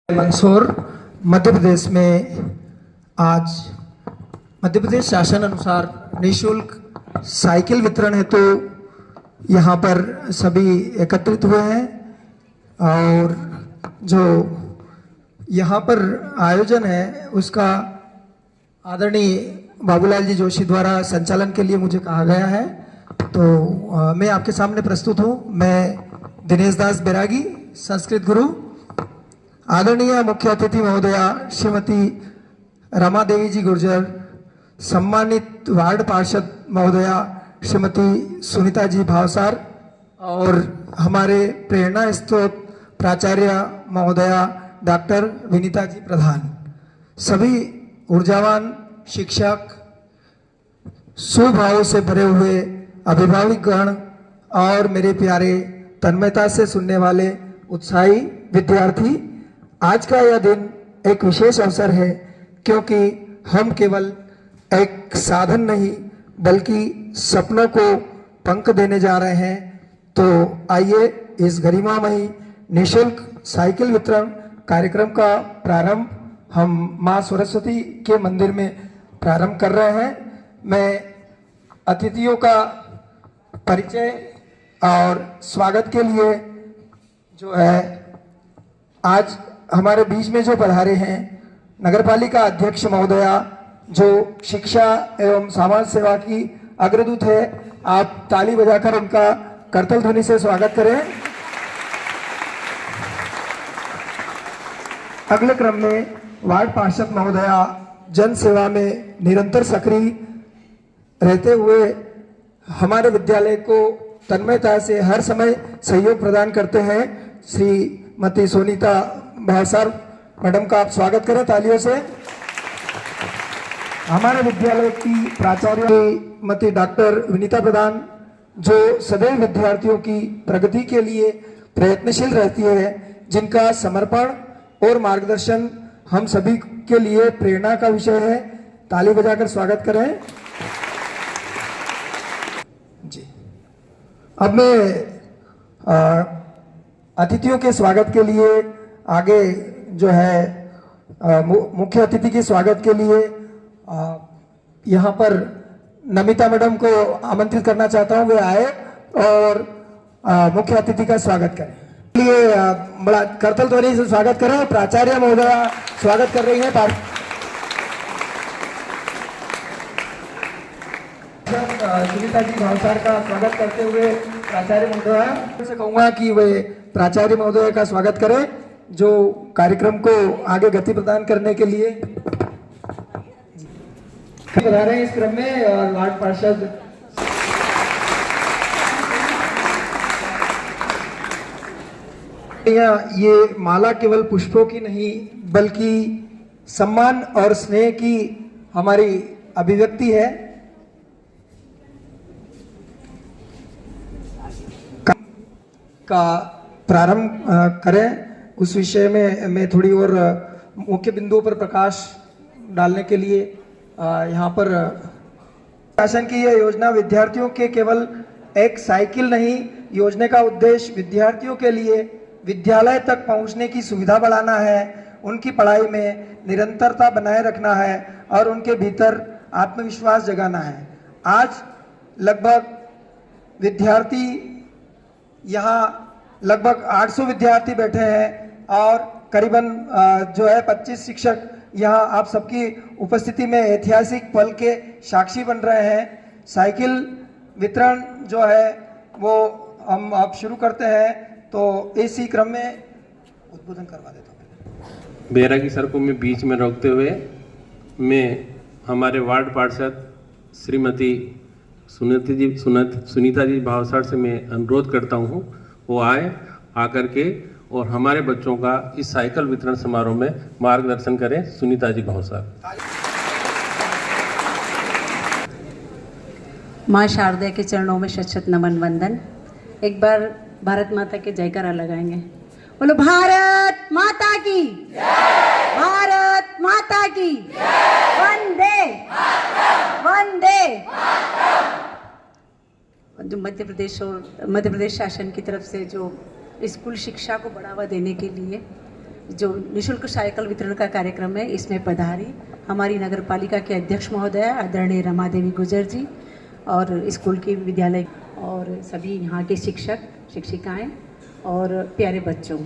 मंदसौर मध्य प्रदेश में आज मध्य प्रदेश शासन अनुसार निःशुल्क साइकिल वितरण हेतु यहाँ पर सभी एकत्रित हुए हैं और जो यहाँ पर आयोजन है उसका आदरणीय बाबूलाल जी जोशी द्वारा संचालन के लिए मुझे कहा गया है। तो मैं आपके सामने प्रस्तुत हूँ। मैं दिनेश दास बैरागी, संस्कृत गुरु। आदरणीय मुख्य अतिथि महोदया श्रीमती रमा देवी जी गुर्जर, सम्मानित वार्ड पार्षद महोदया श्रीमती सुनीता जी भावसार और हमारे प्रेरणा स्रोत प्राचार्य महोदया डॉक्टर विनीता जी प्रधान, सभी ऊर्जावान शिक्षक, सुभाव से भरे हुए अभिभावकगण और मेरे प्यारे तन्मयता से सुनने वाले उत्साही विद्यार्थी, आज का यह दिन एक विशेष अवसर है क्योंकि हम केवल एक साधन नहीं बल्कि सपनों को पंख देने जा रहे हैं। तो आइए इस गरिमामयी निःशुल्क साइकिल वितरण कार्यक्रम का प्रारंभ हम मां सरस्वती के मंदिर में प्रारंभ कर रहे हैं। मैं अतिथियों का परिचय और स्वागत के लिए जो है आज हमारे बीच में जो पधारे हैं नगरपालिका अध्यक्ष महोदया जो शिक्षा एवं समाज सेवा की अग्रदूत है, आप ताली बजाकर उनका करतल ध्वनि से स्वागत करें। अगले क्रम में वार्ड पार्षद महोदया जन सेवा में निरंतर सक्रिय रहते हुए हमारे विद्यालय को तन्मयता से हर समय सहयोग प्रदान करते हैं, श्रीमती सुनीता भावसार मैडम का आप स्वागत करें तालियों से। हमारे विद्यालय की प्राचार्य श्रीमती डॉक्टर विनीता प्रधान जो सदैव विद्यार्थियों की प्रगति के लिए प्रयत्नशील रहती है, जिनका समर्पण और मार्गदर्शन हम सभी के लिए प्रेरणा का विषय है। ताली बजाकर स्वागत करें जी। अब मैं अतिथियों के स्वागत के लिए आगे जो है मुख्य अतिथि के स्वागत के लिए यहाँ पर नमिता मैडम को आमंत्रित करना चाहता हूँ, वे आए और मुख्य अतिथि का स्वागत करें। लिए बड़ा करतल ध्वनि से स्वागत करें। प्राचार्य महोदया स्वागत कर रही हैं। सुनीता जी भावसार का स्वागत करते हुए प्राचार्य महोदया से कहूँगा कि वे प्राचार्य महोदया का स्वागत करें जो कार्यक्रम को आगे गति प्रदान करने के लिए बता रहे हैं इस क्रम में। और वार्ड पार्षद ये माला केवल पुष्पों की नहीं बल्कि सम्मान और स्नेह की हमारी अभिव्यक्ति है। का प्रारंभ करें उस विषय में मैं थोड़ी और मुख्य बिंदुओं पर प्रकाश डालने के लिए यहाँ पर शासन की यह योजना विद्यार्थियों के केवल एक साइकिल नहीं, योजना का उद्देश्य विद्यार्थियों के लिए विद्यालय तक पहुँचने की सुविधा बढ़ाना है, उनकी पढ़ाई में निरंतरता बनाए रखना है और उनके भीतर आत्मविश्वास जगाना है। आज लगभग विद्यार्थी यहाँ लगभग 800 विद्यार्थी बैठे हैं और करीबन जो है 25 शिक्षक यहाँ आप सबकी उपस्थिति में ऐतिहासिक पल के साक्षी बन रहे हैं। साइकिल वितरण जो है वो हम आप शुरू करते हैं, तो इसी क्रम में उद्बोधन करवा देता हूँ। बैरागी सर को मैं बीच में रोकते हुए मैं हमारे वार्ड पार्षद श्रीमती सुनीता जी भावसार से मैं अनुरोध करता हूँ वो आए, आकर के और हमारे बच्चों का इस साइकिल वितरण समारोह में मार्गदर्शन करें। सुनीता जी भावसार। माँ शारदा के चरणों में शत शत नमन वंदन। एक बार भारत माता के जयकारा लगाएंगे। बोलो भारत माता की जय, भारत माता की जय, वंदे वंदे। जो मध्य प्रदेश शासन की तरफ से जो स्कूल शिक्षा को बढ़ावा देने के लिए जो निशुल्क साइकिल वितरण का कार्यक्रम है, इसमें पधारी हमारी नगर पालिका के अध्यक्ष महोदय आदरणीय रमा देवी गुर्जर जी और स्कूल की विद्यालय और सभी यहाँ के शिक्षक शिक्षिकाएं और प्यारे बच्चों।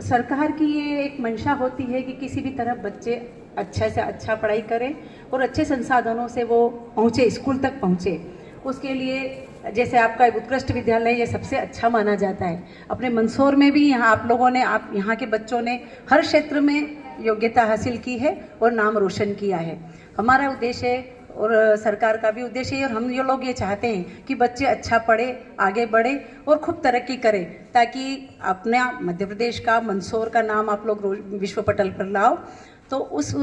सरकार की ये एक मंशा होती है कि किसी भी तरह बच्चे अच्छे से अच्छा पढ़ाई करें और अच्छे संसाधनों से वो पहुँचे, स्कूल तक पहुँचे। उसके लिए जैसे आपका एक उत्कृष्ट विद्यालय ये सबसे अच्छा माना जाता है। अपने मंदसौर में भी यहाँ आप लोगों ने, आप यहाँ के बच्चों ने हर क्षेत्र में योग्यता हासिल की है और नाम रोशन किया है। हमारा उद्देश्य और सरकार का भी उद्देश्य है और हम ये लोग ये चाहते हैं कि बच्चे अच्छा पढ़े, आगे बढ़े और खूब तरक्की करें, ताकि अपना मध्य प्रदेश का, मंदसौर का नाम आप लोग विश्व पटल पर लाओ। तो उस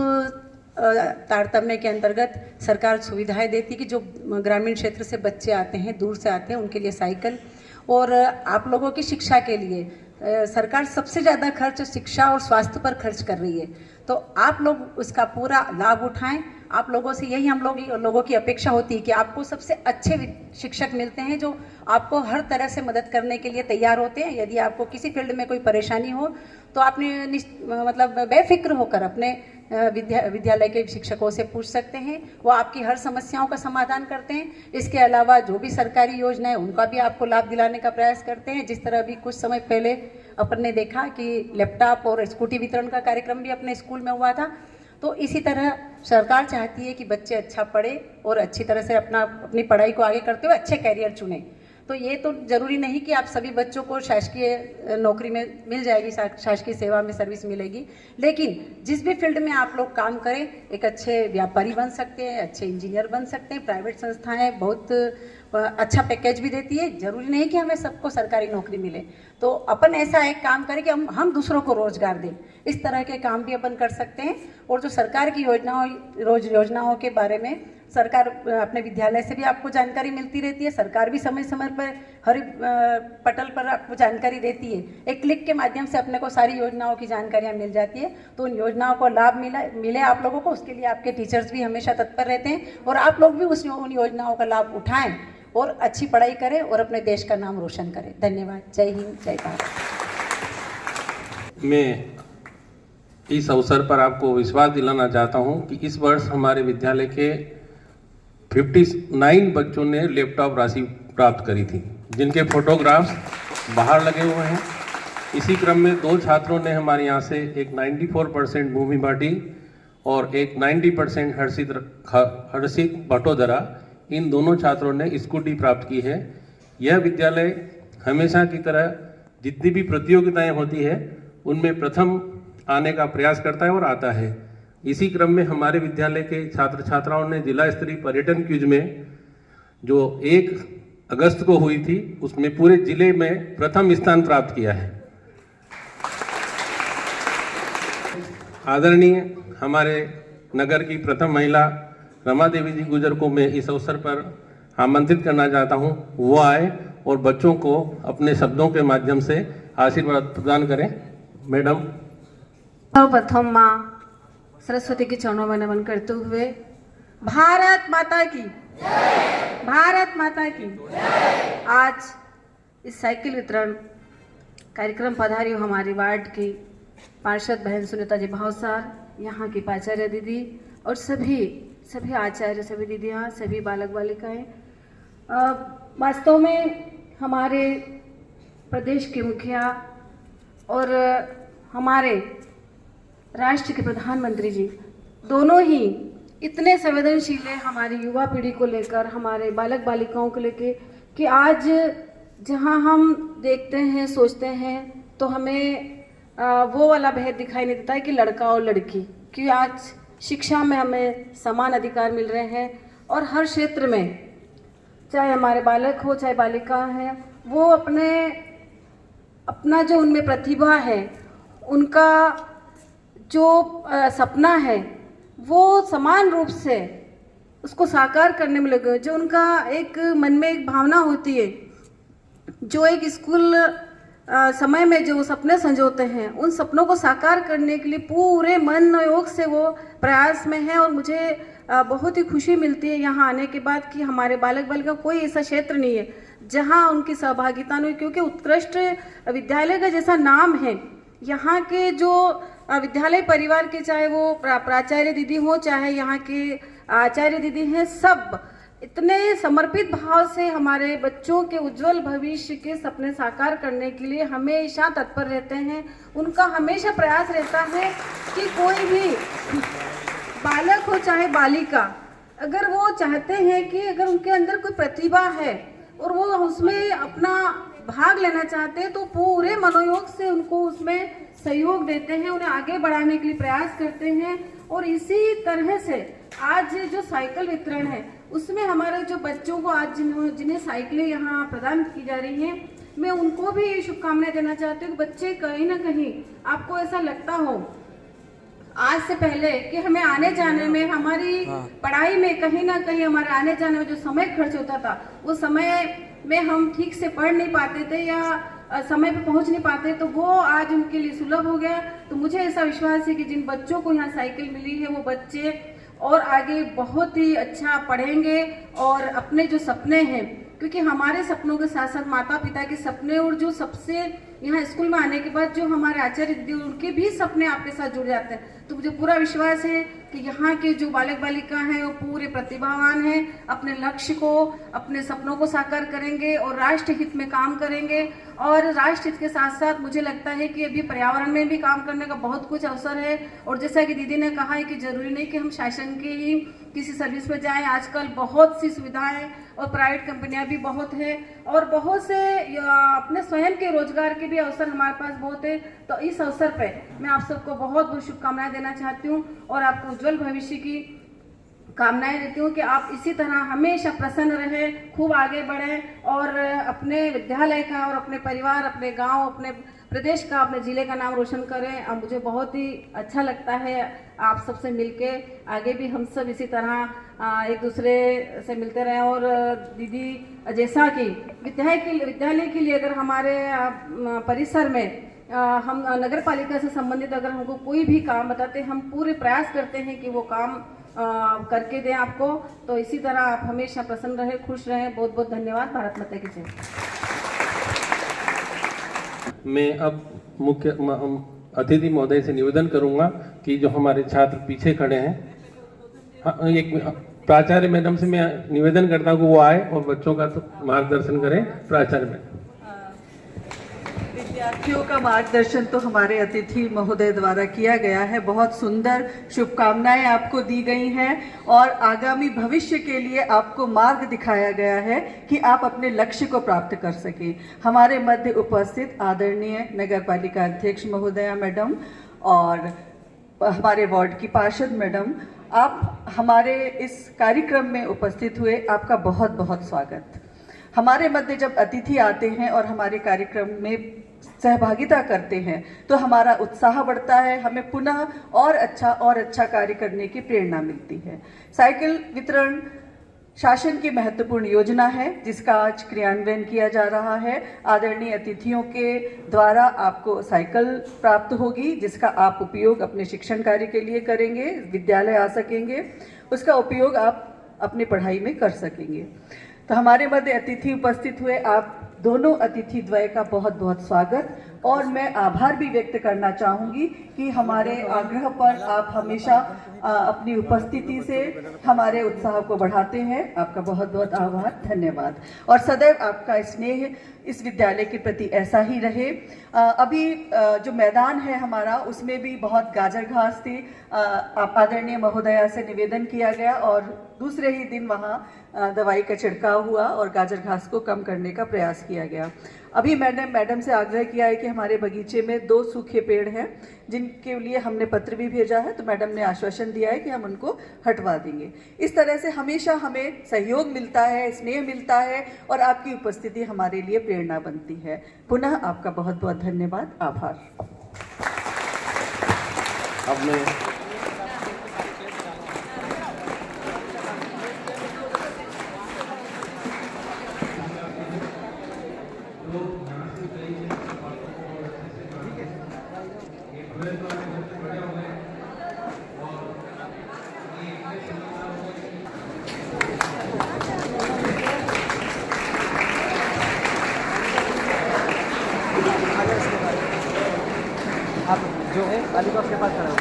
तारतम्य के अंतर्गत सरकार सुविधाएं देती कि जो ग्रामीण क्षेत्र से बच्चे आते हैं, दूर से आते हैं, उनके लिए साइकिल, और आप लोगों की शिक्षा के लिए सरकार सबसे ज़्यादा खर्च शिक्षा और स्वास्थ्य पर खर्च कर रही है। तो आप लोग उसका पूरा लाभ उठाएं। आप लोगों से यही हम लोगों की अपेक्षा होती है कि आपको सबसे अच्छे शिक्षक मिलते हैं जो आपको हर तरह से मदद करने के लिए तैयार होते हैं। यदि आपको किसी फील्ड में कोई परेशानी हो तो आपने मतलब बेफिक्र होकर अपने विद्यालय के शिक्षकों से पूछ सकते हैं, वो आपकी हर समस्याओं का समाधान करते हैं। इसके अलावा जो भी सरकारी योजना है उनका भी आपको लाभ दिलाने का प्रयास करते हैं। जिस तरह भी कुछ समय पहले अपन ने देखा कि लैपटॉप और स्कूटी वितरण का कार्यक्रम भी अपने स्कूल में हुआ था। तो इसी तरह सरकार चाहती है कि बच्चे अच्छा पढ़े और अच्छी तरह से अपनी पढ़ाई को आगे करते हुए अच्छे कैरियर चुने। तो ये तो जरूरी नहीं कि आप सभी बच्चों को शासकीय नौकरी में मिल जाएगी, शासकीय सेवा में सर्विस मिलेगी, लेकिन जिस भी फील्ड में आप लोग काम करें, एक अच्छे व्यापारी बन सकते हैं, अच्छे इंजीनियर बन सकते हैं। प्राइवेट संस्थाएं बहुत अच्छा पैकेज भी देती है। जरूरी नहीं कि हमें सबको सरकारी नौकरी मिले। तो अपन ऐसा एक काम करें कि हम दूसरों को रोजगार दें। इस तरह के काम भी अपन कर सकते हैं। और जो सरकार की योजनाओं के बारे में सरकार अपने विद्यालय से भी आपको जानकारी मिलती रहती है। सरकार भी समय समय पर हर पटल पर आपको जानकारी देती है। एक क्लिक के माध्यम से अपने को सारी योजनाओं की जानकारियां मिल जाती है। तो उन योजनाओं को लाभ मिले आप लोगों को, उसके लिए आपके टीचर्स भी हमेशा तत्पर रहते हैं और आप लोग भी उन योजनाओं का लाभ उठाएं और अच्छी पढ़ाई करें और अपने देश का नाम रोशन करें। धन्यवाद। जय हिंद, जय भारत। मैं इस अवसर पर आपको विश्वास दिलाना चाहता हूं कि इस वर्ष हमारे विद्यालय के 59 बच्चों ने लैपटॉप राशि प्राप्त करी थी, जिनके फोटोग्राफ्स बाहर लगे हुए हैं। इसी क्रम में 2 छात्रों ने हमारे यहाँ से एक 94% भूमि भाटी और एक 90% हर्षित भटोदरा, इन दोनों छात्रों ने स्कूटी प्राप्त की है। यह विद्यालय हमेशा की तरह जितनी भी प्रतियोगिताएं होती है उनमें प्रथम आने का प्रयास करता है और आता है। इसी क्रम में हमारे विद्यालय के छात्र छात्राओं ने जिला स्तरीय पर्यटन क्विज में जो 1 अगस्त को हुई थी उसमें पूरे जिले में प्रथम स्थान प्राप्त किया है। आदरणीय हमारे नगर की प्रथम महिला रमा देवी जी गुर्जर को मैं इस अवसर पर आमंत्रित करना चाहता हूं, वो आए और बच्चों को अपने शब्दों के माध्यम से आशीर्वाद प्रदान करें। मैडम। सर्वप्रथम माँ सरस्वती के चरणों में नमन करते हुए भारत माता की, भारत माता की। आज इस साइकिल वितरण कार्यक्रम पधारी हो हमारी वार्ड की पार्षद बहन सुनीता जी भावसार, यहाँ की प्राचार्य दीदी और सभी आचार्य, सभी दीदियाँ, सभी बालक बालिकाएं। वास्तव में हमारे प्रदेश के मुखिया और हमारे राष्ट्र के प्रधानमंत्री जी दोनों ही इतने संवेदनशील है हमारी युवा पीढ़ी को लेकर, हमारे बालक बालिकाओं को लेकर, कि आज जहां हम देखते हैं, सोचते हैं, तो हमें वो वाला भेद दिखाई नहीं देता है कि लड़का और लड़की, कि आज शिक्षा में हमें समान अधिकार मिल रहे हैं और हर क्षेत्र में, चाहे हमारे बालक हो चाहे बालिका हैं, वो अपना जो उनमें प्रतिभा है, उनका जो सपना है, वो समान रूप से उसको साकार करने में लगे। जो उनका एक मन में एक भावना होती है, जो एक स्कूल समय में जो सपने संजोते हैं, उन सपनों को साकार करने के लिए पूरे मन और योग से वो प्रयास में है। और मुझे बहुत ही खुशी मिलती है यहाँ आने के बाद कि हमारे बालक बालिका कोई ऐसा क्षेत्र नहीं है जहाँ उनकी सहभागिता नहीं, क्योंकि उत्कृष्ट विद्यालय का जैसा नाम है यहाँ के जो विद्यालय परिवार के, चाहे वो प्राचार्य दीदी हो, चाहे यहाँ के आचार्य दीदी हैं, सब इतने समर्पित भाव से हमारे बच्चों के उज्जवल भविष्य के सपने साकार करने के लिए हमेशा तत्पर रहते हैं। उनका हमेशा प्रयास रहता है कि कोई भी बालक हो चाहे बालिका, अगर वो चाहते हैं कि अगर उनके अंदर कोई प्रतिभा है और वो उसमें अपना भाग लेना चाहते हैं, तो पूरे मनोयोग से उनको उसमें सहयोग देते हैं, उन्हें आगे बढ़ाने के लिए प्रयास करते हैं। और इसी तरह से आज जो साइकिल वितरण है उसमें हमारे जो बच्चों को आज जिन्हें साइकिलें यहाँ प्रदान की जा रही हैं, मैं उनको भी शुभकामनाएं देना चाहती हूँ। बच्चे कहीं ना कहीं आपको ऐसा लगता हो आज से पहले कि हमें आने जाने में, हमारी पढ़ाई में कहीं ना कहीं हमारे आने जाने में जो समय खर्च होता था, वो समय में हम ठीक से पढ़ नहीं पाते थे या समय पे पहुंच नहीं पाते, तो वो आज उनके लिए सुलभ हो गया। तो मुझे ऐसा विश्वास है कि जिन बच्चों को यहाँ साइकिल मिली है वो बच्चे और आगे बहुत ही अच्छा पढ़ेंगे और अपने जो सपने हैं, क्योंकि हमारे सपनों के साथ साथ माता पिता के सपने और जो सबसे यहाँ स्कूल में आने के बाद जो हमारे आचार्य दीदी उनके भी सपने आपके साथ जुड़ जाते हैं। तो मुझे पूरा विश्वास है कि यहाँ के जो बालक बालिका हैं वो पूरे प्रतिभावान हैं, अपने लक्ष्य को, अपने सपनों को साकार करेंगे और राष्ट्र हित में काम करेंगे। और राष्ट्र हित के साथ साथ मुझे लगता है कि अभी पर्यावरण में भी काम करने का बहुत कुछ अवसर है। और जैसा कि दीदी ने कहा है कि जरूरी नहीं कि हम शासन के ही किसी सर्विस में जाएं, आजकल बहुत सी सुविधाएं और प्राइवेट कंपनियां भी बहुत है और बहुत से अपने स्वयं के रोजगार के भी अवसर हमारे पास बहुत है। तो इस अवसर पे मैं आप सबको बहुत बहुत शुभकामनाएं देना चाहती हूँ और आपको उज्जवल भविष्य की कामनाएं देती हूँ कि आप इसी तरह हमेशा प्रसन्न रहें, खूब आगे बढ़ें और अपने विद्यालय का और अपने परिवार, अपने गांव, अपने प्रदेश का, अपने जिले का नाम रोशन करें। और मुझे बहुत ही अच्छा लगता है आप सबसे मिलके, आगे भी हम सब इसी तरह एक दूसरे से मिलते रहें। और दीदी जैसा कि विद्यालय के लिए अगर हमारे परिसर में हम नगर पालिका से संबंधित अगर हमको कोई भी काम बताते, हम पूरे प्रयास करते हैं कि वो काम करके दें आपको। तो इसी तरह आप हमेशा प्रसन्न रहें, खुश रहें। बहुत बहुत धन्यवाद। भारत माता की जय। मैं अब मुख्य अतिथि महोदय से निवेदन करूंगा कि जो हमारे छात्र पीछे खड़े हैं, हाँ, एक प्राचार्य मैडम से मैं निवेदन करता हूँ कि वो आए और बच्चों का तो मार्गदर्शन करें। प्राचार्य मैडम। विद्यार्थियों का मार्गदर्शन तो हमारे अतिथि महोदय द्वारा किया गया है। बहुत सुंदर शुभकामनाएं आपको दी गई हैं और आगामी भविष्य के लिए आपको मार्ग दिखाया गया है कि आप अपने लक्ष्य को प्राप्त कर सकें। हमारे मध्य उपस्थित आदरणीय नगर पालिका अध्यक्ष महोदया मैडम और हमारे वार्ड की पार्षद मैडम, आप हमारे इस कार्यक्रम में उपस्थित हुए, आपका बहुत बहुत स्वागत। हमारे मध्य जब अतिथि आते हैं और हमारे कार्यक्रम में सहभागिता करते हैं तो हमारा उत्साह बढ़ता है, हमें पुनः और अच्छा कार्य करने की प्रेरणा मिलती है। साइकिल वितरण शासन की महत्वपूर्ण योजना है जिसका आज क्रियान्वयन किया जा रहा है। आदरणीय अतिथियों के द्वारा आपको साइकिल प्राप्त होगी जिसका आप उपयोग अपने शिक्षण कार्य के लिए करेंगे, विद्यालय आ सकेंगे, उसका उपयोग आप अपनी पढ़ाई में कर सकेंगे। तो हमारे मध्य अतिथि उपस्थित हुए, आप दोनों अतिथि द्वय का बहुत बहुत स्वागत। और मैं आभार भी व्यक्त करना चाहूँगी कि हमारे आग्रह पर आप हमेशा अपनी उपस्थिति से हमारे उत्साह को बढ़ाते हैं। आपका बहुत बहुत आभार, धन्यवाद। और सदैव आपका स्नेह इस विद्यालय के प्रति ऐसा ही रहे। अभी जो मैदान है हमारा, उसमें भी बहुत गाजर घास थी। आदरणीय महोदया से निवेदन किया गया और दूसरे ही दिन वहाँ दवाई का छिड़काव हुआ और गाजर घास को कम करने का प्रयास किया गया। अभी मैडम से आग्रह किया है कि हमारे बगीचे में 2 सूखे पेड़ हैं जिनके लिए हमने पत्र भी भेजा है, तो मैडम ने आश्वासन दिया है कि हम उनको हटवा देंगे। इस तरह से हमेशा हमें सहयोग मिलता है, स्नेह मिलता है और आपकी उपस्थिति हमारे लिए प्रेरणा बनती है। पुनः आपका बहुत बहुत धन्यवाद, आभार। अब मैं इसके पास खड़ा हो।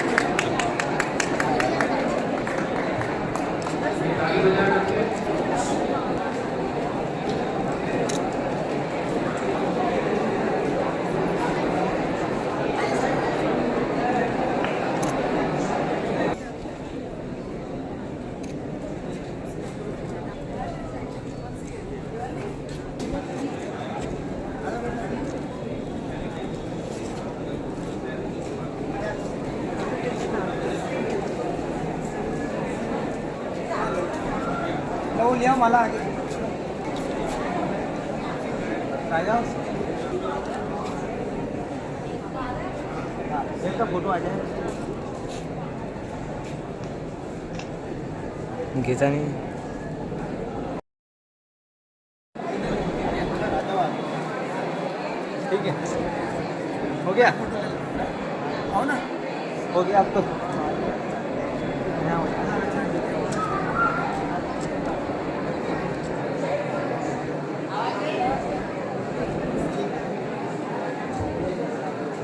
लो लिया मला आगे राजा एक का फोटो आ जाए। खींचा नहीं। ठीक है, हो गया, आओ ना हो गया अब तो। यहाँ हो गया।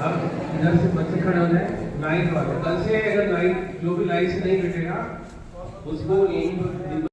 अब इधर से बच्चे खड़े हो जाए लाइट वाले। कल से अगर लाइट जो भी लाइट से नहीं कटेगा उसको यहीं पर